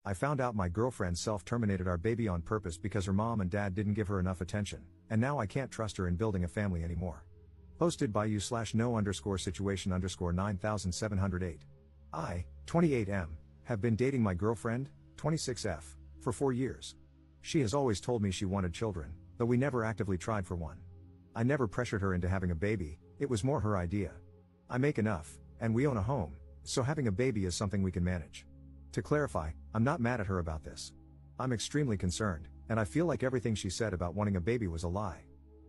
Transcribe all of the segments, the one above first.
I found out my girlfriend self-terminated our baby on purpose because her mom and dad didn't give her enough attention, and now I can't trust her in building a family anymore. Posted by you/no_situation_9708. I, 28M, have been dating my girlfriend, 26F, for 4 years. She has always told me she wanted children, though we never actively tried for one. I never pressured her into having a baby, it was more her idea. I make enough, and we own a home, so having a baby is something we can manage. To clarify, I'm not mad at her about this. I'm extremely concerned, and I feel like everything she said about wanting a baby was a lie.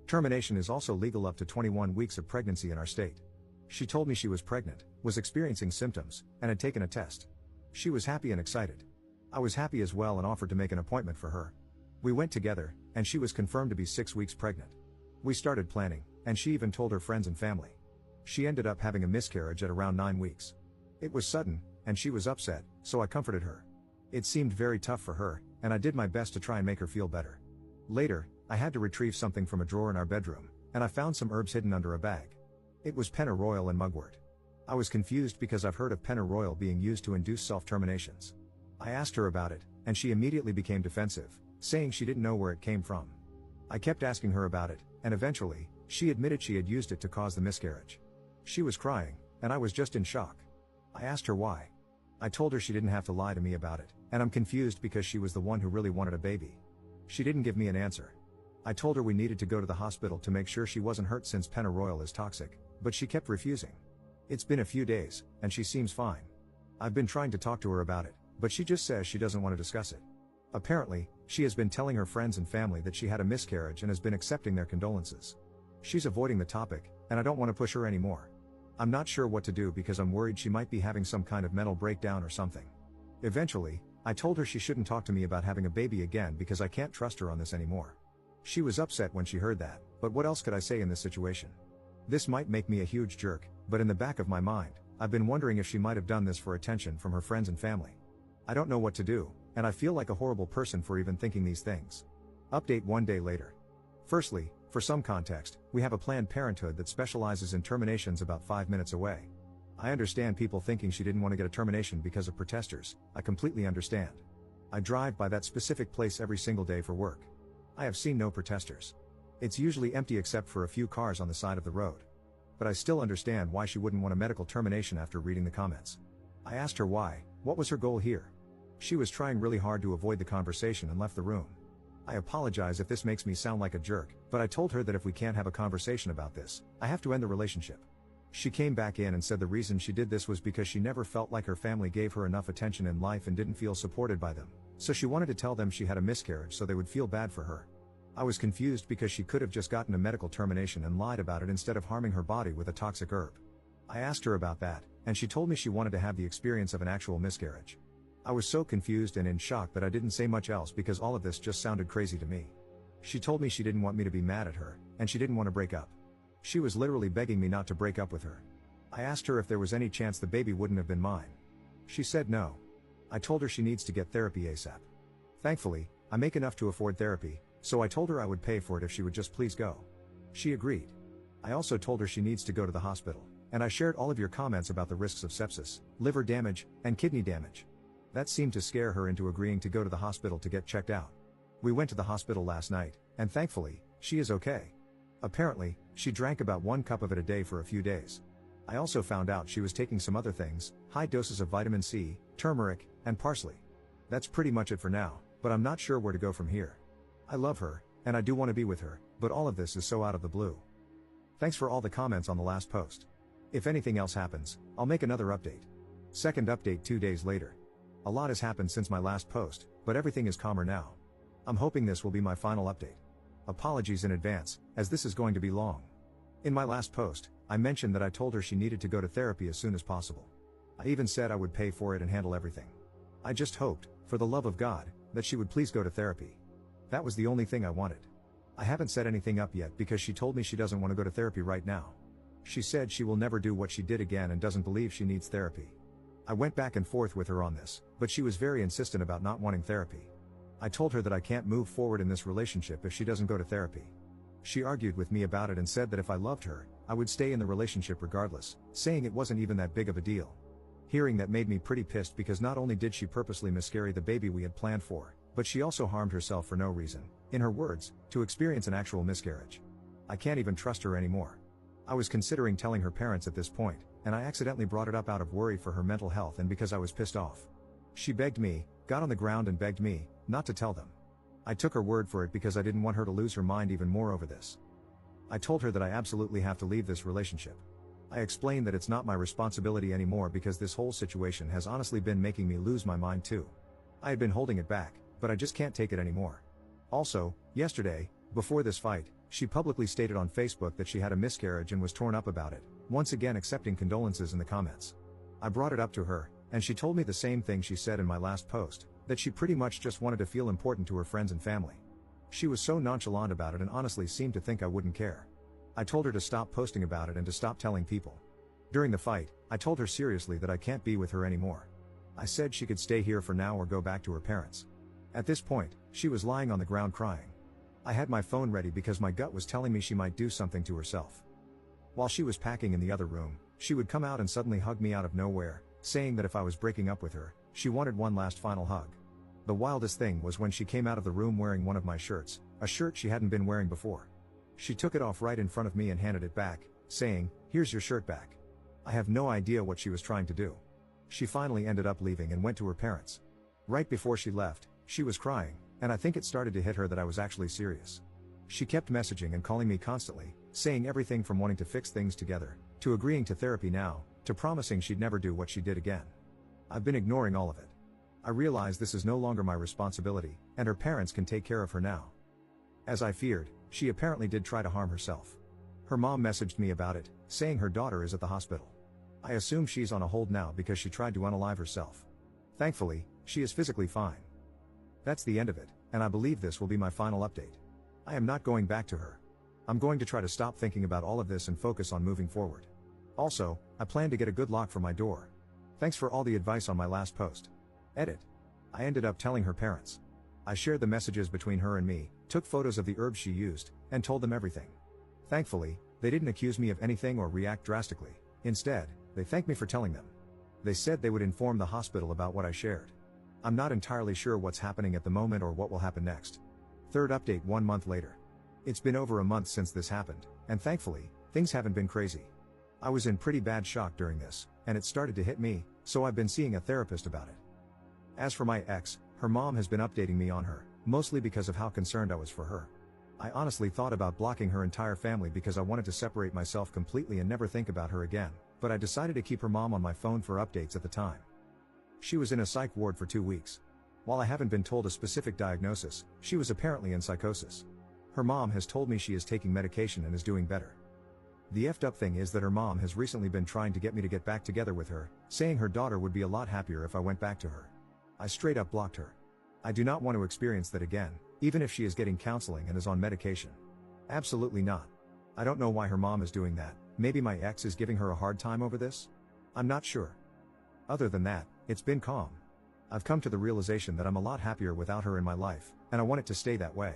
Termination is also legal up to 21 weeks of pregnancy in our state. She told me she was pregnant, was experiencing symptoms, and had taken a test. She was happy and excited. I was happy as well and offered to make an appointment for her. We went together, and she was confirmed to be 6 weeks pregnant. We started planning, and she even told her friends and family. She ended up having a miscarriage at around 9 weeks. It was sudden, and she was upset, so I comforted her. It seemed very tough for her, and I did my best to try and make her feel better. Later, I had to retrieve something from a drawer in our bedroom, and I found some herbs hidden under a bag. It was pennyroyal and mugwort. I was confused because I've heard of pennyroyal being used to induce self-terminations. I asked her about it, and she immediately became defensive, saying she didn't know where it came from. I kept asking her about it, and eventually, she admitted she had used it to cause the miscarriage. She was crying, and I was just in shock. I asked her why. I told her she didn't have to lie to me about it, and I'm confused because she was the one who really wanted a baby. She didn't give me an answer. I told her we needed to go to the hospital to make sure she wasn't hurt since pennyroyal is toxic, but she kept refusing. It's been a few days, and she seems fine. I've been trying to talk to her about it, but she just says she doesn't want to discuss it. Apparently, she has been telling her friends and family that she had a miscarriage and has been accepting their condolences. She's avoiding the topic, and I don't want to push her anymore. I'm not sure what to do because I'm worried she might be having some kind of mental breakdown or something. Eventually, I told her she shouldn't talk to me about having a baby again because I can't trust her on this anymore. She was upset when she heard that, but what else could I say in this situation? This might make me a huge jerk, but in the back of my mind, I've been wondering if she might have done this for attention from her friends and family. I don't know what to do, and I feel like a horrible person for even thinking these things. Update 1 day later. Firstly, for some context, we have a Planned Parenthood that specializes in terminations about 5 minutes away. I understand people thinking she didn't want to get a termination because of protesters. I completely understand. I drive by that specific place every single day for work. I have seen no protesters. It's usually empty except for a few cars on the side of the road. But I still understand why she wouldn't want a medical termination after reading the comments. I asked her why, what was her goal here? She was trying really hard to avoid the conversation and left the room. I apologize if this makes me sound like a jerk, but I told her that if we can't have a conversation about this, I have to end the relationship. She came back in and said the reason she did this was because she never felt like her family gave her enough attention in life and didn't feel supported by them, so she wanted to tell them she had a miscarriage so they would feel bad for her. I was confused because she could have just gotten a medical termination and lied about it instead of harming her body with a toxic herb. I asked her about that, and she told me she wanted to have the experience of an actual miscarriage. I was so confused and in shock that I didn't say much else because all of this just sounded crazy to me. She told me she didn't want me to be mad at her, and she didn't want to break up. She was literally begging me not to break up with her. I asked her if there was any chance the baby wouldn't have been mine. She said no. I told her she needs to get therapy ASAP. Thankfully, I make enough to afford therapy, so I told her I would pay for it if she would just please go. She agreed. I also told her she needs to go to the hospital, and I shared all of your comments about the risks of sepsis, liver damage, and kidney damage. That seemed to scare her into agreeing to go to the hospital to get checked out. We went to the hospital last night, and thankfully, she is okay. Apparently, she drank about 1 cup of it a day for a few days. I also found out she was taking some other things, high doses of vitamin C, turmeric, and parsley. That's pretty much it for now, but I'm not sure where to go from here. I love her, and I do want to be with her, but all of this is so out of the blue. Thanks for all the comments on the last post. If anything else happens, I'll make another update. Second update 2 days later. A lot has happened since my last post, but everything is calmer now. I'm hoping this will be my final update. Apologies in advance, as this is going to be long. In my last post, I mentioned that I told her she needed to go to therapy as soon as possible. I even said I would pay for it and handle everything. I just hoped, for the love of God, that she would please go to therapy. That was the only thing I wanted. I haven't set anything up yet because she told me she doesn't want to go to therapy right now. She said she will never do what she did again and doesn't believe she needs therapy. I went back and forth with her on this, but she was very insistent about not wanting therapy. I told her that I can't move forward in this relationship if she doesn't go to therapy. She argued with me about it and said that if I loved her, I would stay in the relationship regardless, saying it wasn't even that big of a deal. Hearing that made me pretty pissed because not only did she purposely miscarry the baby we had planned for, but she also harmed herself for no reason, in her words, to experience an actual miscarriage. I can't even trust her anymore. I was considering telling her parents at this point, and I accidentally brought it up out of worry for her mental health and because I was pissed off. She begged me, got on the ground and begged me, not to tell them. I took her word for it because I didn't want her to lose her mind even more over this. I told her that I absolutely have to leave this relationship. I explained that it's not my responsibility anymore because this whole situation has honestly been making me lose my mind too. I had been holding it back, but I just can't take it anymore. Also, yesterday, before this fight, she publicly stated on Facebook that she had a miscarriage and was torn up about it, once again accepting condolences in the comments. I brought it up to her, and she told me the same thing she said in my last post, that she pretty much just wanted to feel important to her friends and family. She was so nonchalant about it and honestly seemed to think I wouldn't care. I told her to stop posting about it and to stop telling people. During the fight, I told her seriously that I can't be with her anymore. I said she could stay here for now or go back to her parents. At this point, she was lying on the ground crying. I had my phone ready because my gut was telling me she might do something to herself. While she was packing in the other room, she would come out and suddenly hug me out of nowhere, saying that if I was breaking up with her, she wanted one last final hug. The wildest thing was when she came out of the room wearing one of my shirts, a shirt she hadn't been wearing before. She took it off right in front of me and handed it back, saying, "Here's your shirt back." I have no idea what she was trying to do. She finally ended up leaving and went to her parents. Right before she left, she was crying, and I think it started to hit her that I was actually serious. She kept messaging and calling me constantly, saying everything from wanting to fix things together, to agreeing to therapy now, to promising she'd never do what she did again. I've been ignoring all of it. I realize this is no longer my responsibility, and her parents can take care of her now. As I feared, she apparently did try to harm herself. Her mom messaged me about it, saying her daughter is at the hospital. I assume she's on a hold now because she tried to unalive herself. Thankfully, she is physically fine. That's the end of it, and I believe this will be my final update. I am not going back to her. I'm going to try to stop thinking about all of this and focus on moving forward. Also, I plan to get a good lock for my door. Thanks for all the advice on my last post. Edit. I ended up telling her parents. I shared the messages between her and me, took photos of the herbs she used, and told them everything. Thankfully, they didn't accuse me of anything or react drastically. Instead, they thanked me for telling them. They said they would inform the hospital about what I shared. I'm not entirely sure what's happening at the moment or what will happen next. Third update 1 month later. It's been over a month since this happened, and thankfully, things haven't been crazy. I was in pretty bad shock during this, and it started to hit me, so I've been seeing a therapist about it. As for my ex, her mom has been updating me on her, mostly because of how concerned I was for her. I honestly thought about blocking her entire family because I wanted to separate myself completely and never think about her again, but I decided to keep her mom on my phone for updates at the time. She was in a psych ward for 2 weeks. While I haven't been told a specific diagnosis, she was apparently in psychosis. Her mom has told me she is taking medication and is doing better. The effed up thing is that her mom has recently been trying to get me to get back together with her, saying her daughter would be a lot happier if I went back to her. I straight up blocked her. I do not want to experience that again, even if she is getting counseling and is on medication. Absolutely not. I don't know why her mom is doing that. Maybe my ex is giving her a hard time over this? I'm not sure. Other than that, it's been calm. I've come to the realization that I'm a lot happier without her in my life, and I want it to stay that way.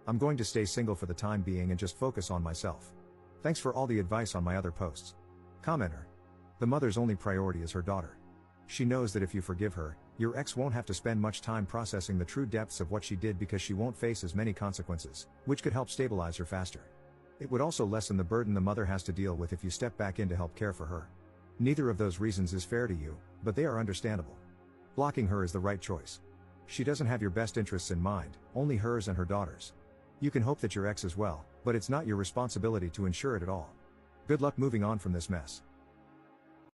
I'm going to stay single for the time being and just focus on myself. Thanks for all the advice on my other posts. Commenter. The mother's only priority is her daughter. She knows that if you forgive her, your ex won't have to spend much time processing the true depths of what she did because she won't face as many consequences, which could help stabilize her faster. It would also lessen the burden the mother has to deal with if you step back in to help care for her. Neither of those reasons is fair to you, but they are understandable. Blocking her is the right choice. She doesn't have your best interests in mind, only hers and her daughter's. You can hope that your ex is well, but it's not your responsibility to ensure it at all. Good luck moving on from this mess.